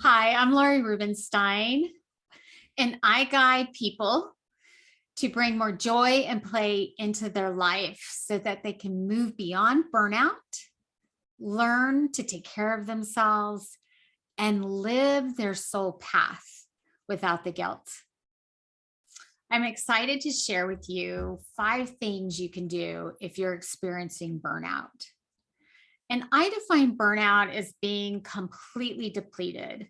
Hi, I'm Laurie Rubenstein, and I guide people to bring more joy and play into their life so that they can move beyond burnout, learn to take care of themselves, and live their soul path without the guilt. I'm excited to share with you 5 things you can do if you're experiencing burnout. And I define burnout as being completely depleted.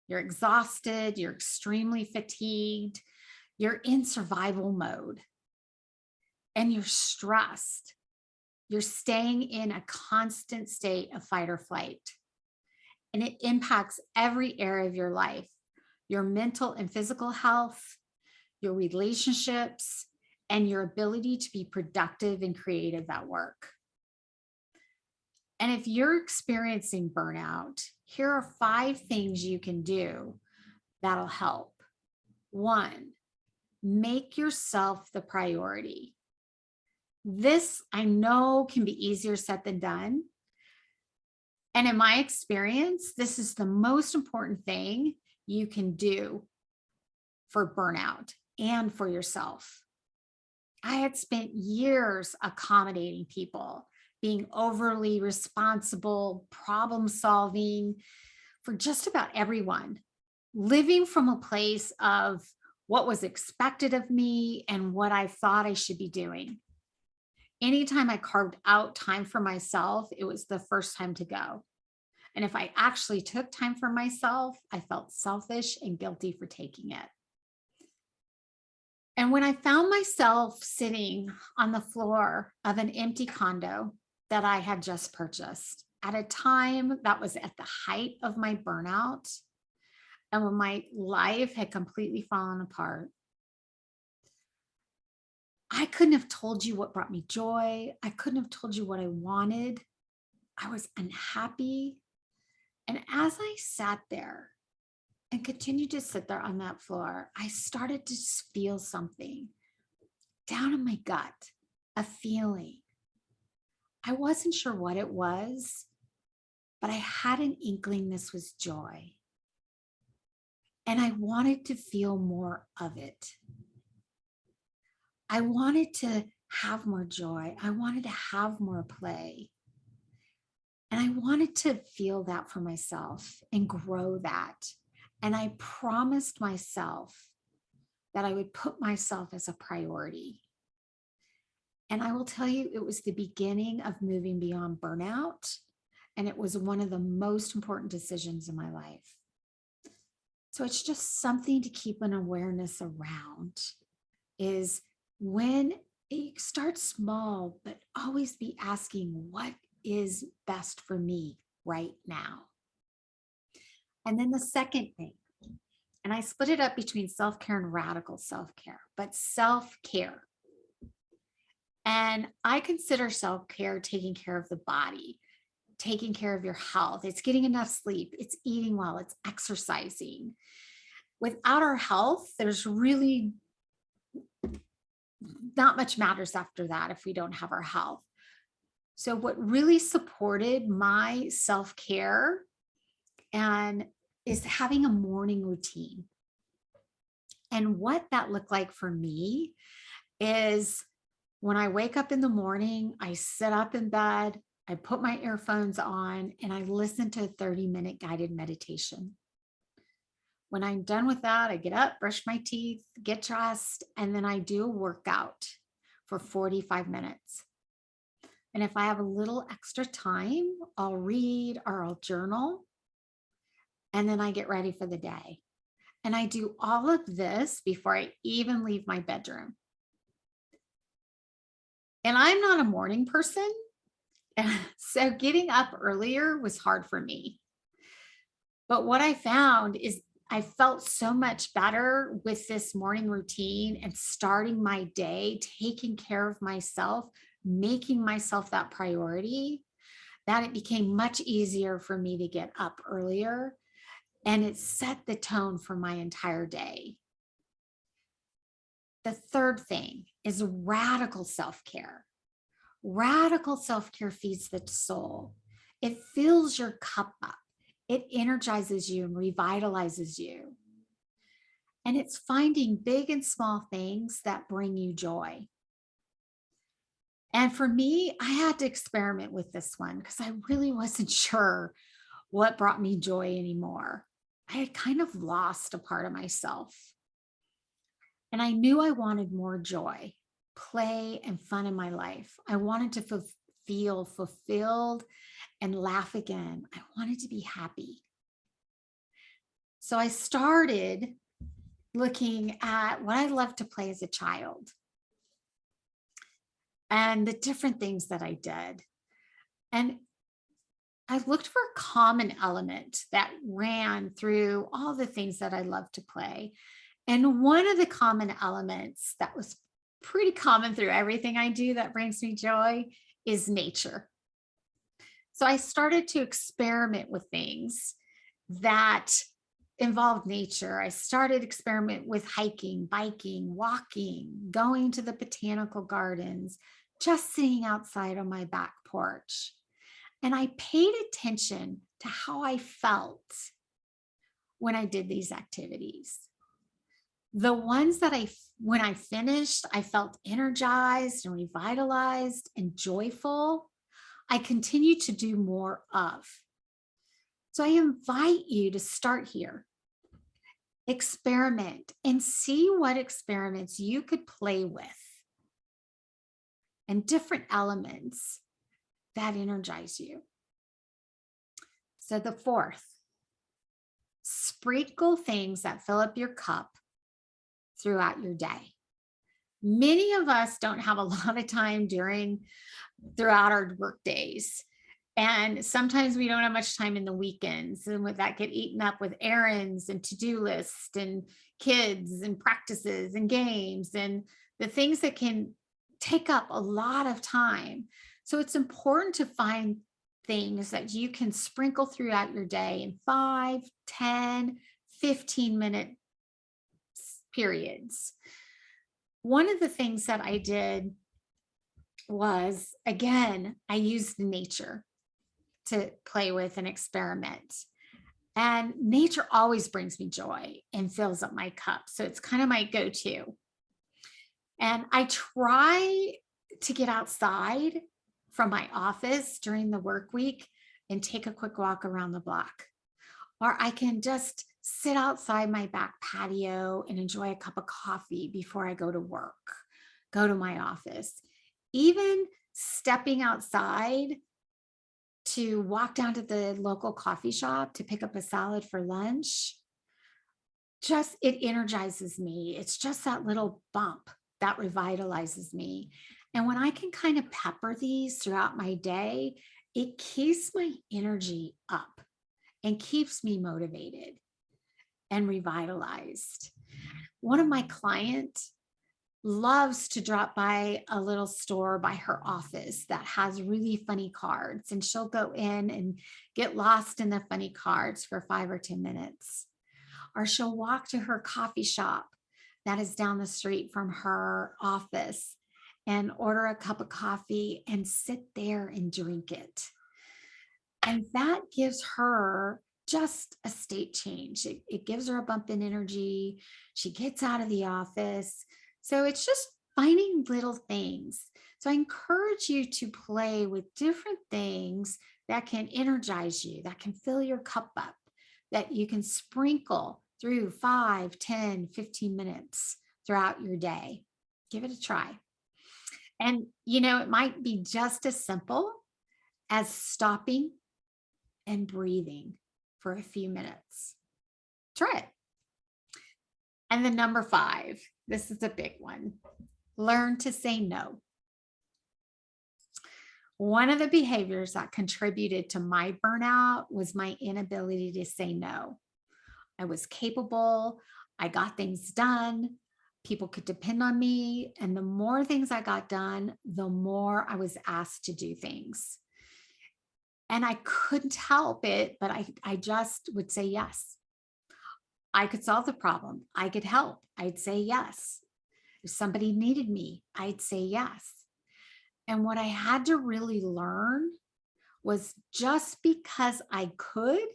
You're exhausted, you're extremely fatigued, you're in survival mode, and you're stressed. You're staying in a constant state of fight or flight. And it impacts every area of your life, your mental and physical health, your relationships, and your ability to be productive and creative at work. And if you're experiencing burnout, here are 5 things you can do that'll help. 1, make yourself the priority. This I know can be easier said than done. And in my experience, this is the most important thing you can do for burnout and for yourself. I had spent years accommodating people, being overly responsible, problem solving for just about everyone, living from a place of what was expected of me and what I thought I should be doing. Anytime I carved out time for myself, it was the first time to go. And if I actually took time for myself, I felt selfish and guilty for taking it. And when I found myself sitting on the floor of an empty condo that I had just purchased at a time that was at the height of my burnout, and when my life had completely fallen apart, I couldn't have told you what brought me joy. I couldn't have told you what I wanted. I was unhappy. And as I sat there and continued to sit there on that floor, I started to feel something down in my gut, a feeling. I wasn't sure what it was, but I had an inkling this was joy. And I wanted to feel more of it. I wanted to have more joy. I wanted to have more play. And I wanted to feel that for myself and grow that. And I promised myself that I would put myself as a priority. And I will tell you, it was the beginning of moving beyond burnout. And it was one of the most important decisions in my life. So it's just something to keep an awareness around is when you start small, but always be asking what is best for me right now. And then the second thing, and I split it up between self-care and radical self-care, but self-care. And I consider self-care taking care of the body, taking care of your health. It's getting enough sleep, it's eating well, it's exercising. Without our health, there's really not much matters after that if we don't have our health. So what really supported my self-care and is having a morning routine. And what that looked like for me is when I wake up in the morning, I sit up in bed, I put my earphones on, and I listen to a 30-minute guided meditation. When I'm done with that, I get up, brush my teeth, get dressed, and then I do a workout for 45 minutes. And if I have a little extra time, I'll read or I'll journal. And then I get ready for the day. And I do all of this before I even leave my bedroom. And I'm not a morning person. So getting up earlier was hard for me. But what I found is I felt so much better with this morning routine and starting my day, taking care of myself, making myself that priority, that it became much easier for me to get up earlier. And it set the tone for my entire day. The third thing is radical self-care. Radical self-care feeds the soul. It fills your cup up. It energizes you and revitalizes you. And it's finding big and small things that bring you joy. And for me, I had to experiment with this one because I really wasn't sure what brought me joy anymore. I had kind of lost a part of myself. And I knew I wanted more joy, play, and fun in my life. I wanted to feel fulfilled and laugh again. I wanted to be happy. So I started looking at what I loved to play as a child and the different things that I did. And I looked for a common element that ran through all the things that I love to play. And one of the common elements that was pretty common through everything I do that brings me joy is nature. So I started to experiment with things that involved nature. I started experiment with hiking, biking, walking, going to the botanical gardens, just sitting outside on my back porch. And I paid attention to how I felt when I did these activities. The ones that when I finished, I felt energized and revitalized and joyful. I continue to do more of. So I invite you to start here. Experiment and see what experiments you could play with and different elements that energize you. So the fourth, sprinkle things that fill up your cup throughout your day. Many of us don't have a lot of time throughout our work days. And sometimes we don't have much time in the weekends, and with that get eaten up with errands and to-do lists and kids and practices and games and the things that can take up a lot of time. So it's important to find things that you can sprinkle throughout your day in 5, 10, 15-minute periods. One of the things that I did was, again, I used nature to play with and experiment. And nature always brings me joy and fills up my cup. So it's kind of my go-to. And I try to get outside from my office during the work week and take a quick walk around the block. Or I can just sit outside my back patio and enjoy a cup of coffee before I go to work, go to my office. Even stepping outside to walk down to the local coffee shop to pick up a salad for lunch, it energizes me. It's just that little bump that revitalizes me. And when I can kind of pepper these throughout my day, it keeps my energy up and keeps me motivated and revitalized. One of my clients loves to drop by a little store by her office that has really funny cards, and she'll go in and get lost in the funny cards for 5 or 10 minutes. Or she'll walk to her coffee shop that is down the street from her office and order a cup of coffee and sit there and drink it. And that gives her just a state change. It gives her a bump in energy. She gets out of the office. So it's just finding little things. So I encourage you to play with different things that can energize you, that can fill your cup up, that you can sprinkle through 5, 10, 15 minutes throughout your day. Give it a try. And, it might be just as simple as stopping and breathing for a few minutes. Try it. And then number 5, this is a big one. Learn to say no. One of the behaviors that contributed to my burnout was my inability to say no. I was capable. I got things done. People could depend on me. And the more things I got done, the more I was asked to do things. And I couldn't help it, but I just would say yes. I could solve the problem. I could help. I'd say yes. If somebody needed me, I'd say yes. And what I had to really learn was just because I could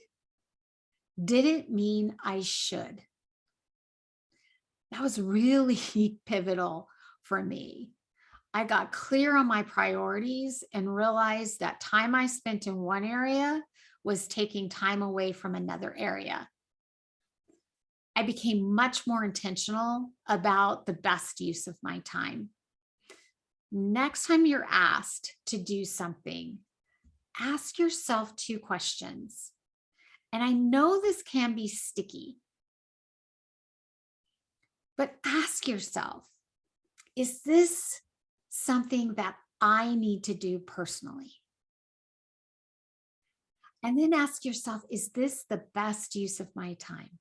didn't mean I should. That was really pivotal for me. I got clear on my priorities and realized that time I spent in one area was taking time away from another area. I became much more intentional about the best use of my time. Next time you're asked to do something, ask yourself 2 questions. And I know this can be sticky, but ask yourself, is this something that I need to do personally? And then ask yourself, is this the best use of my time?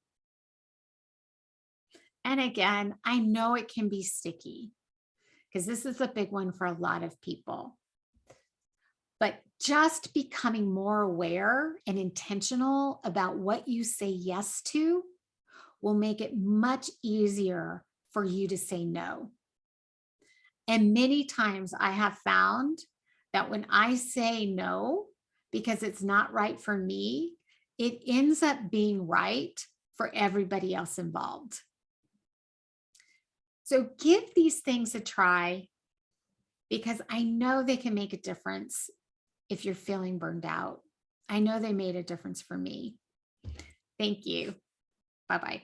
And again, I know it can be sticky because this is a big one for a lot of people. But just becoming more aware and intentional about what you say yes to will make it much easier for you to say no. And many times I have found that when I say no, because it's not right for me, it ends up being right for everybody else involved. So give these things a try because I know they can make a difference if you're feeling burned out. I know they made a difference for me. Thank you. Bye-bye.